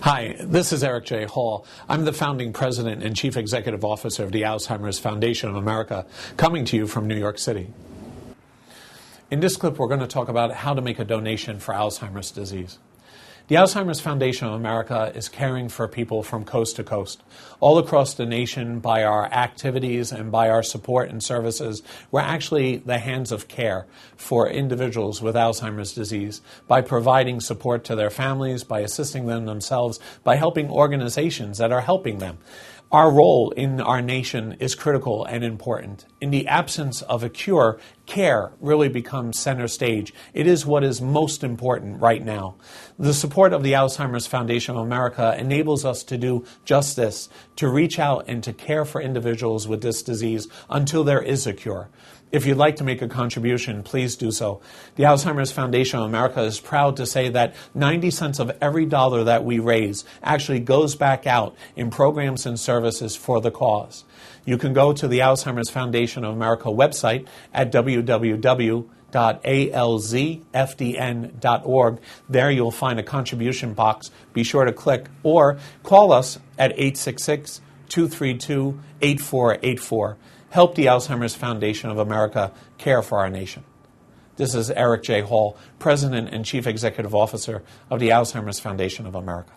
Hi, this is Eric J. Hall. I'm the founding president and chief executive officer of the Alzheimer's Foundation of America, coming to you from New York City. In this clip, we're going to talk about how to make a donation for Alzheimer's disease. The Alzheimer's Foundation of America is caring for people from coast to coast. All across the nation, by our activities and by our support and services, we're actually the hands of care for individuals with Alzheimer's disease by providing support to their families, by assisting them themselves, by helping organizations that are helping them. Our role in our nation is critical and important. In the absence of a cure, care really becomes center stage. It is what is most important right now. The support of the Alzheimer's Foundation of America enables us to do just this, to reach out and to care for individuals with this disease until there is a cure. If you'd like to make a contribution, please do so. The Alzheimer's Foundation of America is proud to say that 90 cents of every dollar that we raise actually goes back out in programs and services for the cause. You can go to the Alzheimer's Foundation of America website at www.alzfdn.org. There you'll find a contribution box. Be sure to click or call us at 866-232-8484. Help the Alzheimer's Foundation of America care for our nation. This is Eric J. Hall, President and Chief Executive Officer of the Alzheimer's Foundation of America.